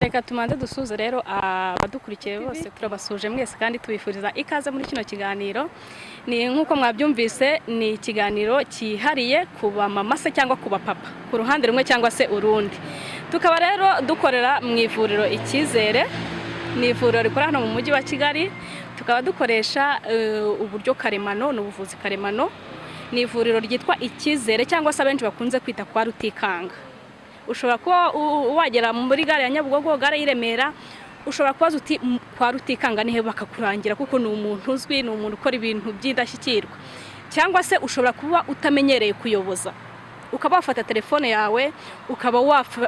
reka tumanze dusuze rero abadukurikiye bose turabasuje mwese kandi tubifuriza ikaze muri kino kiganiro. Ni nkuko mwabyumvise ni ikiganiro cyihariye kuba mama se cyangwa kuba papa ku ruhande rumwe cyangwa se urundi. Tukaba rero dukorera mu ivuriro Icyizere, ni ivuriro rikora hano mu mujyi wa Kigali. Tukaba dukoresha uburyo karemano n'ubuvuzi karemano. Ni ivuriro ryitwa Icyizere cyangwa se abenshi bakunze kwita kwa Rutikanga. Ushobora kuba wagera muri gare ya Nyabugogo, gare y'Iremera, ushobora kubaza uti kwa Rutikanga nihe bakakurangira kuko ni umuntu uzwi, ni umuntu ukora ibintu by'indashyikirwa. Cyangwa se ushobora kuba utamenyereye kuyoboza, ukaba wafata telefone yawe ukaba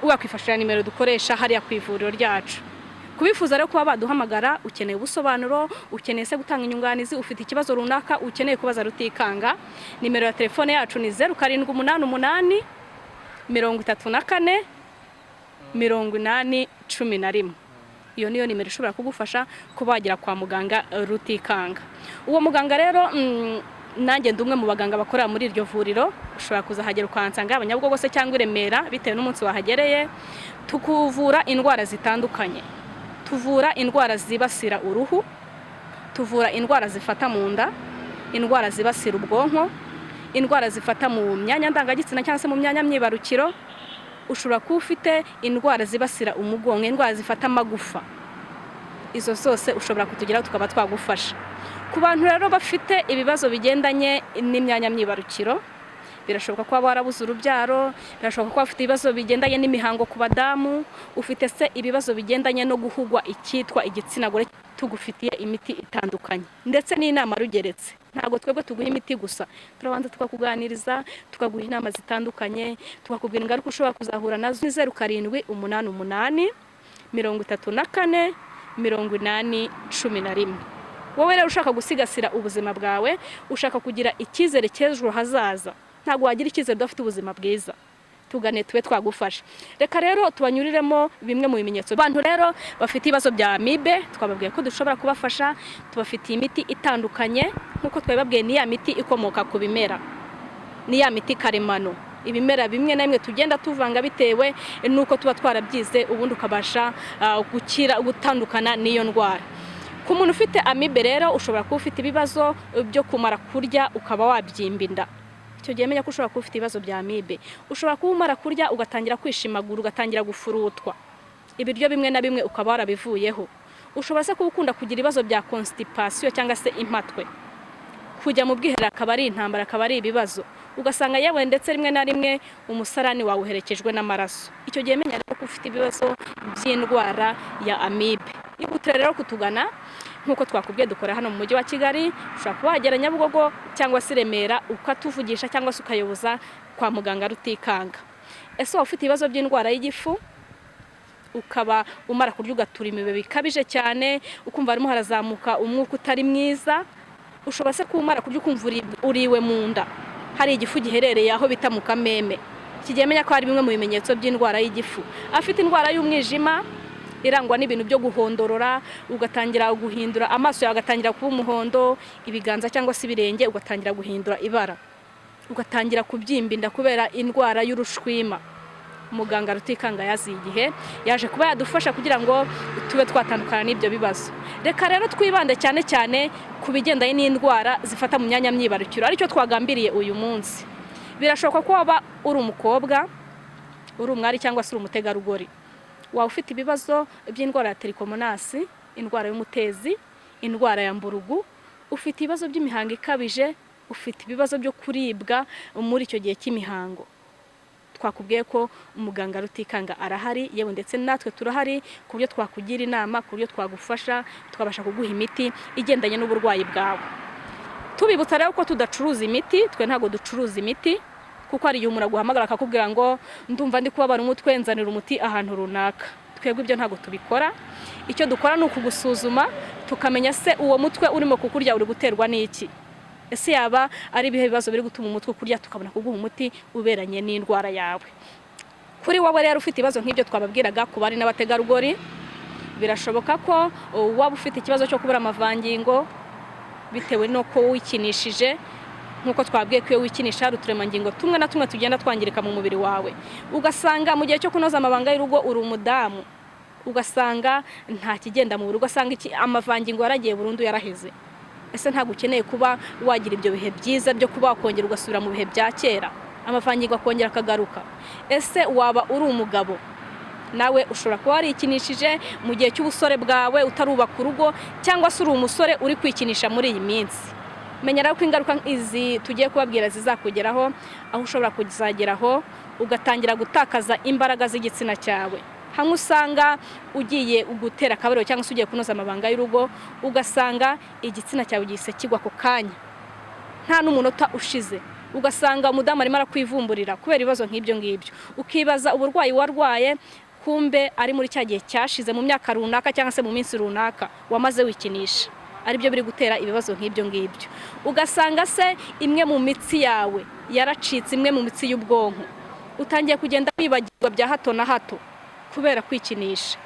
wakwifashisha nimero dukoresha hariya ku ivuriro ryacu. Kubifuza rero kuba baduhamagara, ukeneye ubusobanuro, ukeneye se gutanga inyunganizi, ufite ikibazo runaka ukeneye kubaza Rutikanga, nimero ya telefone yacu ni 0788 34 80 iyo niyo nimero ishobora kugufasha kuba wagera kwa muganga Rutikanga. Uwo muganga rero nanjye ndumwe mu baganga bakorera muri iryo vuriro. Ushobora kuzahagera ukansanga Abanyabugogo se cyangwa Iremera bitewe n'umunsi wahagereye. Tukuvura indwara zitandukanye, tuvura indwara zibasira uruhu, tuvura indwara zifata mu nda, indwara zibasira ubwonko, indwara zifata mu myanya ndangagitsina cyangwa se mu myanya myibarukiro. Ushobora kuba ufite indwara zibasira umugongo, indwara zifata amagufa. Izo zose ushobora kutugeraho tukaba twagufasha. Ku bantu rero bafite ibibazo bigendanye n'imyanya myibarukiro, birashoboka ko barabuze urubyaro, birashoboka ko bafite ibibazo bigendanye n'imihango ku badamu, ufite se ibibazo bigendanye no guhugwa icyitwa igitsina gore, tugufitiye imiti itandukanye ndetse n'inama rugeretse. Ntago twebwe tuguha imiti gusa, turabanza tukakuganiriza, tukaguha inama zitandukanye, tukakubwira ingaruka ushobora kuzahura nazo. 0788 34 80 wowe rero ushaka gusigasira ubuzima bwawe, ushaka kugira icyizere cy'ejo hazaza, ntago wagira icyizere udafite ubuzima bwiza, tugane tube twagufasha. Reka rero tubanyuriremo bimwe mu bimenyetso. Abantu rero bafite ibibazo bya amibe, twababwiye ko dushobora kubafasha, tubafitiye imiti itandukanye nkuko twababwiye ni ya miti ikomoka ku bimera, ni ya miti karemano. Ibimera bimwe na bimwe tugenda tuvanga bitewe nuko tuba twarabyize, ubundi ukabasha gukira gutandukana n'iyo ndwara. Ku muntu ufite amibe rero ushobora kuba ufite ibibazo byo kumara kurya ukaba wabyimba inda. Icyo gihe menya ko ushobora kuba ufite ibibazo bya amibe. Ushobora kuba umara kurya ugatangira kwishimagura, ugatangira gufurutwa, ibiryo bimwe na bimwe ukaba warabivuyeho. Ushobora se kuba ukunda kugira ibibazo bya constipation cyangwa se impatwe, kujya mu bwiherero akaba ari intambara, akaba ari ibibazo, ugasanga yewe ndetse rimwe na rimwe umusarani wawe uherekejwe n'amaraso. Icyo gihe menya ko ufite ibibazo by'indwara ya amibe. Ihutire rero kutugana nkuko twakubwiye, dukora hano mu mujyi wa Kigali. Ushobora kuba wagera Nyabugogo cyangwa se Iremera ukatuvugisha cyangwa se ukayoboza kwa muganga Rutikanga. Ese waba ufite ibibazo by'indwara y'igifu, ukaba umara kurya ugatura imibe bikabije cyane, ukumva arimo harazamuka umwuka utari mwiza. Ushobora se kuba umara kurya ukumva uriwe mu nda, hari igifu giherereye aho bita mu kameme. Kigiye menya ko hari bimwe mu bimenyetso by'indwara y'igifu. Afite indwara y'umwijima irangwa n'ibintu byo guhondorora, ugatangira guhindura amaso yawe agatangira kuba umuhondo, ibiganza cyangwa se ibirenge ugatangira guhindura ibara, ugatangira kubyimba inda kubera indwara y'urushwima. Muganga Rutikanga yazi igihe yaje kuba yadufasha kugira ngo tube twatandukana n'ibyo bibazo. Reka rero twibande cyane cyane ku bigendanye n'indwara zifata mu myanya myibarukiro, aricyo twagambiriye uyu munsi. Birashoboka ko waba uri umukobwa, uri umwari cyangwa se uri umutegarugori, waba ufite ibibazo by'indwara ya trichomonasi, indwara y'umutezi, indwara ya mburugu, ufite ibibazo by'imihango ikabije, ufite ibibazo byo kuribwa muri icyo gihe cy'imihango. Twakubwiye ko umuganga Rutikanga arahari, yewe ndetse natwe turahari ku buryo twakugira inama, ku buryo twagufasha, tukabasha kuguha imiti igendanye n'uburwayi bwawe. Tubibutsa rero ko tudacuruza imiti, twe ntago ducuruza imiti, kuko hari igihe umuntu aguhamagara akakubwira ngo ndumva ndi kubabara umutwe, nzanira umuti ahantu runaka. Twebwe ibyo ntago tubikora. Icyo dukora ni ukugusuzuma tukamenya se uwo mutwe urimo kukurya uri guterwa n'iki. Ese yaba ari ibihe bibazo biri gutuma umutwe kurya, tukabona kuguha umuti uberanye n'indwara yawe. Kuri wowe rero ufite ibibazo nk'ibyo twababwiraga ku bari n'abategarugori, birashoboka ko waba ufite ikibazo cyo kubura amavangingo bitewe n'uko wikinishije. Nkuko twabwiye ko iyo wikinisha hari uturemangingo tumwe na tumwe tugenda twangirika mu mubiri wawe, ugasanga mu gihe cyo kunoza amabanga y'urugo uri umudamu ugasanga nta kigenda mu buryo, ugasanga amavangingo yaragiye burundu yaraheze. Ese ntabwo ukeneye kuba wagira ibyo bihe byiza byo kuba wakongera ugasubira mu bihe bya kera, amavangingo akongera akagaruka? Ese waba uri umugabo nawe ushobora kuba warikinishije mu gihe cy'ubusore bwawe utarubaka urugo, cyangwa se uri umusore uri kwikinisha muri iyi minsi. Menyera ko ingaruka izi tugiye kubabwira zizakugeraho, aho ushobora kuzageraho ugatangira gutakaza imbaraga z'igitsina cyawe. Hamwe usanga ugiye gutera akabariro cyangwa se ugiye kunoza amabanga y'urugo, ugasanga igitsina cyawe gihise kigwa ku kanya nta n'umunota ushize, ugasanga umudamu arimo arakwivumburira kubera ibibazo nk'ibyo ngibyo. Ukibaza uburwayi warwaye, kumbe ari muri cya gihe cyashize mu myaka runaka cyangwa se mu minsi runaka wamaze wikinisha, aribyo biri gutera ibibazo nk'ibyo ngibyo. Ugasanga se imwe mu mitsi yawe yaracitse, imwe mu mitsi y'ubwonko utangiye kugenda wibagirwa bya hato na hato kubera kwikinisha.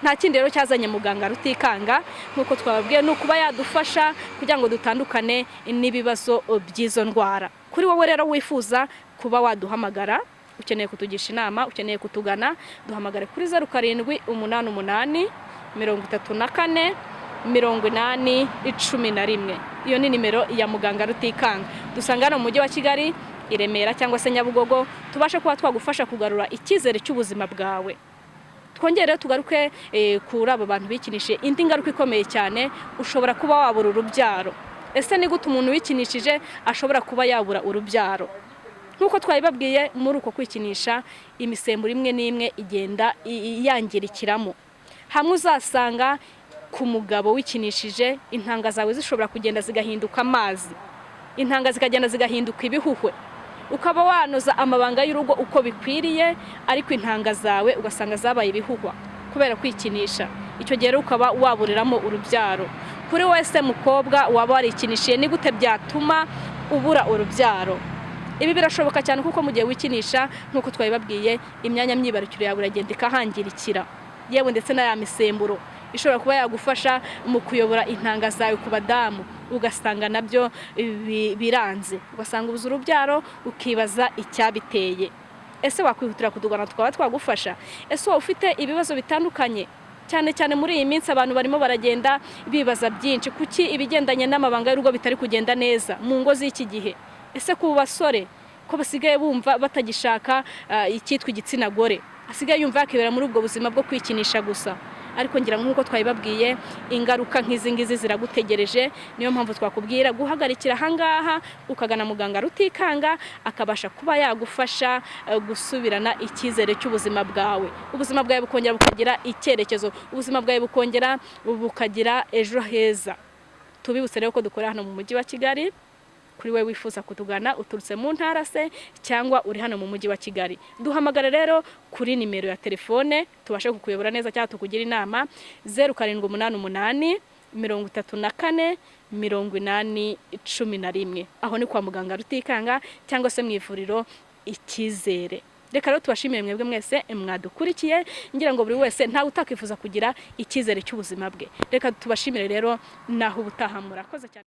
Nta kindi rero cyazanye muganga Rutikanga nk'uko twababwiye, ni ukuba yadufasha kugira ngo dutandukane n'ibibazo by'izo ndwara. Kuri wowe rero wifuza kuba waduhamagara, ukeneye kutugisha inama, ukeneye kutugana, duhamagare kuri 0788 34 80 11. Iyo ni nimero ya muganga Rutikanga. Dusanga hano mu mujyi wa Kigali, i Remera cyangwa se Nyabugogo, tubashe kuba twagufasha kugarura icyizere cy'ubuzima bwawe. Twongere tugaruke kuri abo bantu bikinishije. Indi ngaruka ikomeye cyane, ushobora kuba wabura urubyaro. Ese ni gute umuntu wikinishije ashobora kuba yabura urubyaro? Nkuko twabibabwiye, muri uko kwikinisha imisemburo imwe n'imwe igenda yangirikiramo. Hamwe uzasanga ku mugabo wikinishije intanga zawe zishobora kugenda zigahinduka amazi, intanga zikagenda zigahinduka ibihuhwe, ukaba wanoza amabanga y'urugo uko bikwiriye, ariko intanga zawe ugasanga zabaye ibihuhwa kubera kwikinisha. Icyo gihe ukaba waburiramo urubyaro. Kuri wese mukobwa waba warikinishiye, ni gute byatuma ubura urubyaro? Ibi birashoboka cyane kuko mu gihe wikinisha, nkuko twabibabwiye, imyanya myibarukiro yawe iragenda ikahangirikira, yewe ndetse na ya misemburo ishobora kuba yagufasha mu kuyobora intanga zawe ku badamu, ugasanga nabyo biranze, ugasanga ubuze urubyaro, ukibaza icyabiteye. Ese wakwihutira kutugana tukaba twagufasha? Ese wowe ufite ibibazo bitandukanye? Cyane cyane muri iyi minsi abantu barimo baragenda bibaza byinshi, kuki ibigendanye n'amabanga y'urugo bitari kugenda neza mu ngo z'iki gihe? Ese ku basore ko basigaye bumva batagishaka icyitwa igitsina gore, asigaye yumva yakibera muri ubwo buzima bwo kwikinisha gusa. Ariko ngira nk'uko twabibabwiye, ingaruka nk'izi ngizi ziragutegereje. Niyo mpamvu twakubwira guhagarikira ahangaha ukagana muganga Rutikanga, akabasha kuba yagufasha gusubirana icyizere cy'ubuzima bwawe. Ubuzima bwawe bukongera bukagira icyerekezo, ubuzima bwawe bukongera bukagira ejo heza. Tubibutse rero ko dukorera hano mu mujyi wa Kigali. Kuri we wifuza kutugana uturutse mu ntara se cyangwa uri hano mu mujyi wa Kigali, duhamagare rero kuri nimero ya telefone tubashe kukuyobora neza cyangwa tukugira inama. 0788 34 80 11. Aho ni kwa muganga Rutikanga cyangwa se mu ivuriro Icyizere. Reka rero tubashimiye mwebwe mwese mwadukurikiye, ngira ngo buri wese ntawe utakifuza kugira icyizere cy'ubuzima bwe. Reka tubashimire rero naho ubutaha, murakoze cyane.